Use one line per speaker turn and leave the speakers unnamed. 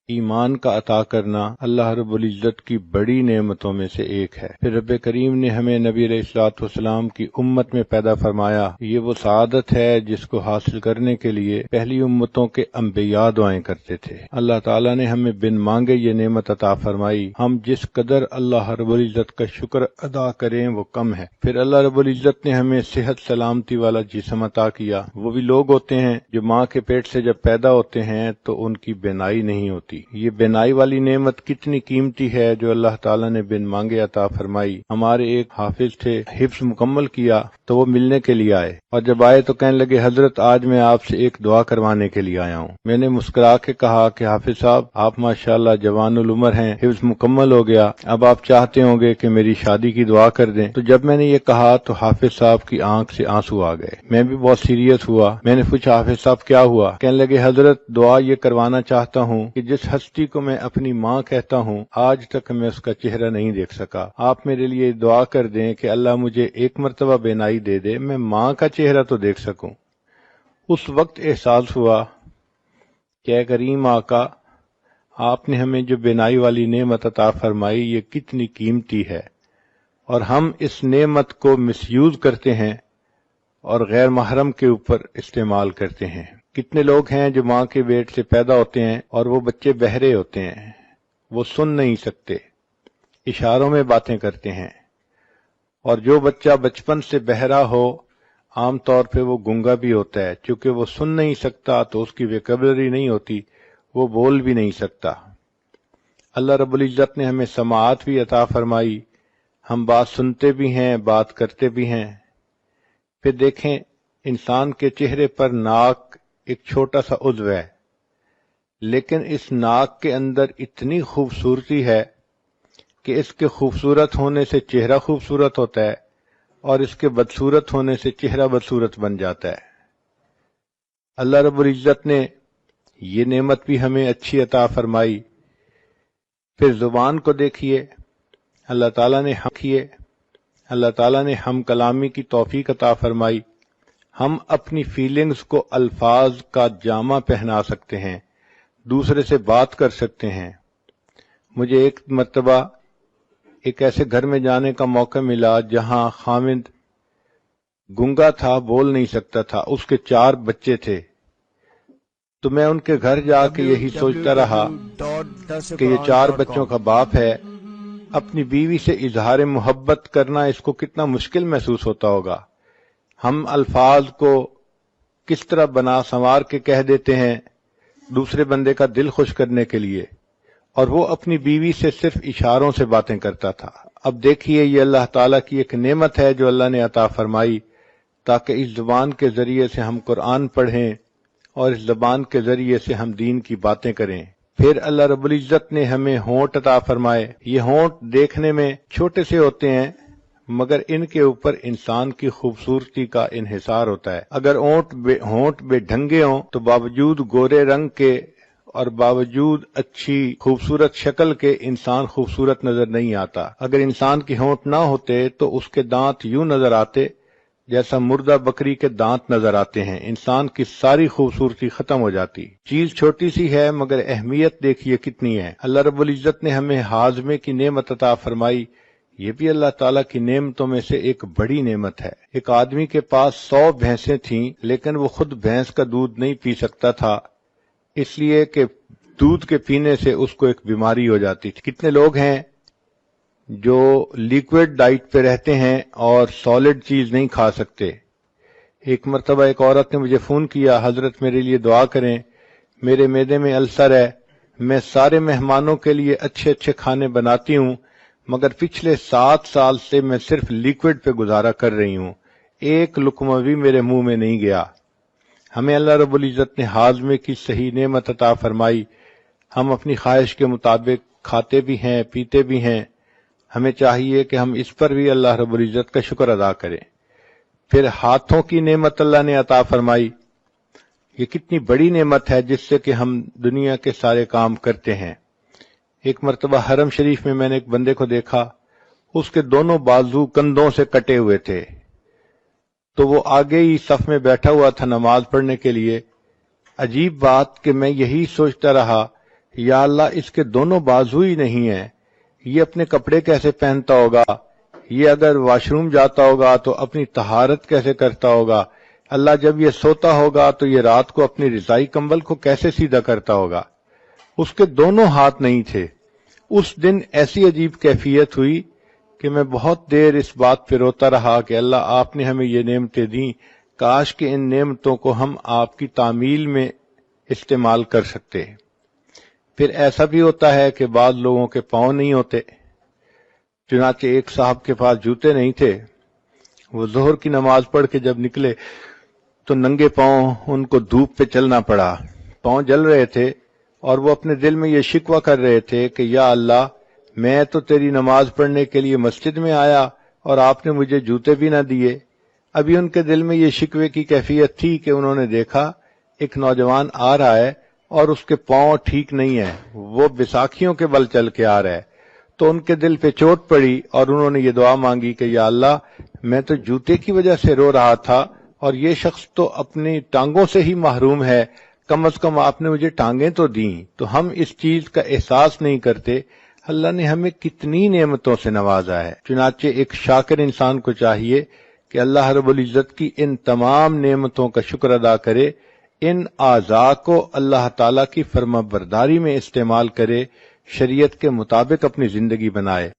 ایمان کا عطا کرنا اللہ رب العزت کی بڑی نعمتوں میں سے ایک ہے۔ پھر رب کریم نے ہمیں نبی علیہ الصلوۃ والسلام کی امت میں پیدا فرمایا۔ یہ وہ سعادت ہے جس کو حاصل کرنے کے لیے پہلی امتوں کے انبیاء دعائیں کرتے تھے۔ اللہ تعالیٰ نے ہمیں بن مانگے یہ نعمت عطا فرمائی۔ ہم جس قدر اللہ رب العزت کا شکر ادا کریں وہ کم ہے۔ پھر اللہ رب العزت نے ہمیں صحت سلامتی والا جسم عطا کیا۔ وہ بھی لوگ ہوتے ہیں جو ماں کے پیٹ سے جب پیدا ہوتے ہیں تو ان کی بینائی نہیں ہوتی۔ یہ بینائی والی نعمت کتنی قیمتی ہے جو اللہ تعالیٰ نے بن مانگے عطا فرمائی۔ ہمارے ایک حافظ تھے، حفظ مکمل کیا تو وہ ملنے کے لیے آئے، اور جب آئے تو کہنے لگے حضرت آج میں آپ سے ایک دعا کروانے کے لیے آیا ہوں۔ میں نے مسکرا کے کہا کہ حافظ صاحب آپ ماشاءاللہ جوان العمر ہیں، حفظ مکمل ہو گیا، اب آپ چاہتے ہوں گے کہ میری شادی کی دعا کر دیں۔ تو جب میں نے یہ کہا تو حافظ صاحب کی آنکھ سے آنسو آ گئے۔ میں بھی بہت سیریس ہوا۔ میں نے پوچھا حافظ صاحب کیا ہوا؟ کہنے لگے حضرت دعا یہ کروانا چاہتا ہوں کہ جس ہستی کو میں اپنی ماں کہتا ہوں آج تک میں اس کا چہرہ نہیں دیکھ سکا، آپ میرے لیے دعا کر دیں کہ اللہ مجھے ایک مرتبہ بینائی دے دے، میں ماں کا چہرہ تو دیکھ سکوں۔ اس وقت احساس ہوا کہ اے کریم آقا، آپ نے ہمیں جو بینائی والی نعمت عطا فرمائی یہ کتنی قیمتی ہے، اور ہم اس نعمت کو مس یوز کرتے ہیں اور غیر محرم کے اوپر استعمال کرتے ہیں۔ کتنے لوگ ہیں جو ماں کے پیٹ سے پیدا ہوتے ہیں اور وہ بچے بہرے ہوتے ہیں، وہ سن نہیں سکتے، اشاروں میں باتیں کرتے ہیں، اور جو بچہ بچپن سے بہرا ہو عام طور پہ وہ گنگا بھی ہوتا ہے، چونکہ وہ سن نہیں سکتا تو اس کی ویکیبلری نہیں ہوتی، وہ بول بھی نہیں سکتا۔ اللہ رب العزت نے ہمیں سماعت بھی عطا فرمائی، ہم بات سنتے بھی ہیں، بات کرتے بھی ہیں۔ پھر دیکھیں انسان کے چہرے پر ناک ایک چھوٹا سا عضو ہے، لیکن اس ناک کے اندر اتنی خوبصورتی ہے کہ اس کے خوبصورت ہونے سے چہرہ خوبصورت ہوتا ہے اور اس کے بدصورت ہونے سے چہرہ بدصورت بن جاتا ہے۔ اللہ رب العزت نے یہ نعمت بھی ہمیں اچھی عطا فرمائی۔ پھر زبان کو دیکھیے، اللہ تعالیٰ نے ہم کلامی کی توفیق عطا فرمائی۔ ہم اپنی فیلنگز کو الفاظ کا جامہ پہنا سکتے ہیں، دوسرے سے بات کر سکتے ہیں۔ مجھے ایک مرتبہ ایک ایسے گھر میں جانے کا موقع ملا جہاں خامد گنگا تھا، بول نہیں سکتا تھا، اس کے 4 بچے تھے۔ تو میں ان کے گھر جا کے یہی سوچتا رہا کہ یہ 4 بچوں کا باپ ہے، اپنی بیوی سے اظہار محبت کرنا اس کو کتنا مشکل محسوس ہوتا ہوگا۔ ہم الفاظ کو کس طرح بنا سنوار کے کہہ دیتے ہیں دوسرے بندے کا دل خوش کرنے کے لیے، اور وہ اپنی بیوی سے صرف اشاروں سے باتیں کرتا تھا۔ اب دیکھیے یہ اللہ تعالیٰ کی ایک نعمت ہے جو اللہ نے عطا فرمائی تاکہ اس زبان کے ذریعے سے ہم قرآن پڑھیں اور اس زبان کے ذریعے سے ہم دین کی باتیں کریں۔ پھر اللہ رب العزت نے ہمیں ہونٹ عطا فرمائے۔ یہ ہونٹ دیکھنے میں چھوٹے سے ہوتے ہیں مگر ان کے اوپر انسان کی خوبصورتی کا انحصار ہوتا ہے۔ اگر ہونٹ بے ڈھنگے ہوں تو باوجود گورے رنگ کے اور باوجود اچھی خوبصورت شکل کے انسان خوبصورت نظر نہیں آتا۔ اگر انسان کے ہونٹ نہ ہوتے تو اس کے دانت یوں نظر آتے جیسا مردہ بکری کے دانت نظر آتے ہیں، انسان کی ساری خوبصورتی ختم ہو جاتی۔ چیز چھوٹی سی ہے مگر اہمیت دیکھیے کتنی ہے۔ اللہ رب العزت نے ہمیں ہاضمے کی نعمت عطا فرمائی، یہ بھی اللہ تعالیٰ کی نعمتوں میں سے ایک بڑی نعمت ہے۔ ایک آدمی کے پاس 100 بھینسیں تھیں لیکن وہ خود بھینس کا دودھ نہیں پی سکتا تھا، اس لیے کہ دودھ کے پینے سے اس کو ایک بیماری ہو جاتی تھی۔ کتنے لوگ ہیں جو لیکوڈ ڈائٹ پہ رہتے ہیں اور سالڈ چیز نہیں کھا سکتے۔ ایک مرتبہ ایک عورت نے مجھے فون کیا، حضرت میرے لیے دعا کریں، میرے معدے میں السر ہے، میں سارے مہمانوں کے لیے اچھے اچھے کھانے بناتی ہوں مگر پچھلے 7 سال سے میں صرف لیکوڈ پہ گزارا کر رہی ہوں، ایک لقمہ بھی میرے منہ میں نہیں گیا۔ ہمیں اللہ رب العزت نے ہاضمے کی صحیح نعمت عطا فرمائی، ہم اپنی خواہش کے مطابق کھاتے بھی ہیں پیتے بھی ہیں، ہمیں چاہیے کہ ہم اس پر بھی اللہ رب العزت کا شکر ادا کریں۔ پھر ہاتھوں کی نعمت اللہ نے عطا فرمائی، یہ کتنی بڑی نعمت ہے جس سے کہ ہم دنیا کے سارے کام کرتے ہیں۔ ایک مرتبہ حرم شریف میں نے ایک بندے کو دیکھا، اس کے دونوں بازو کندھوں سے کٹے ہوئے تھے، تو وہ آگے ہی صف میں بیٹھا ہوا تھا نماز پڑھنے کے لیے۔ عجیب بات کہ میں یہی سوچتا رہا یا اللہ اس کے دونوں بازو ہی نہیں ہیں، یہ اپنے کپڑے کیسے پہنتا ہوگا، یہ اگر واش روم جاتا ہوگا تو اپنی طہارت کیسے کرتا ہوگا، اللہ جب یہ سوتا ہوگا تو یہ رات کو اپنی رضائی کمبل کو کیسے سیدھا کرتا ہوگا۔ اس کے دونوں ہاتھ نہیں تھے۔ اس دن ایسی عجیب کیفیت ہوئی کہ میں بہت دیر اس بات پہ روتا رہا کہ اللہ آپ نے ہمیں یہ نعمتیں دیں، کاش کہ ان نعمتوں کو ہم آپ کی تعمیل میں استعمال کر سکتے۔ پھر ایسا بھی ہوتا ہے کہ بعض لوگوں کے پاؤں نہیں ہوتے، چنانچہ ایک صاحب کے پاس جوتے نہیں تھے، وہ ظہر کی نماز پڑھ کے جب نکلے تو ننگے پاؤں ان کو دھوپ پہ چلنا پڑا، پاؤں جل رہے تھے اور وہ اپنے دل میں یہ شکوہ کر رہے تھے کہ یا اللہ میں تو تیری نماز پڑھنے کے لیے مسجد میں آیا اور آپ نے مجھے جوتے بھی نہ دیے۔ ابھی ان کے دل میں یہ شکوے کی کیفیت تھی کہ انہوں نے دیکھا ایک نوجوان آ رہا ہے اور اس کے پاؤں ٹھیک نہیں ہے، وہ بیساکھیوں کے بل چل کے آ رہا ہے، تو ان کے دل پہ چوٹ پڑی اور انہوں نے یہ دعا مانگی کہ یا اللہ میں تو جوتے کی وجہ سے رو رہا تھا اور یہ شخص تو اپنی ٹانگوں سے ہی محروم ہے، کم از کم آپ نے مجھے ٹانگیں تو دیں۔ تو ہم اس چیز کا احساس نہیں کرتے اللہ نے ہمیں کتنی نعمتوں سے نوازا ہے۔ چنانچہ ایک شاکر انسان کو چاہیے کہ اللہ رب العزت کی ان تمام نعمتوں کا شکر ادا کرے، ان اعضاء کو اللہ تعالیٰ کی فرما برداری میں استعمال کرے، شریعت کے مطابق اپنی زندگی بنائے۔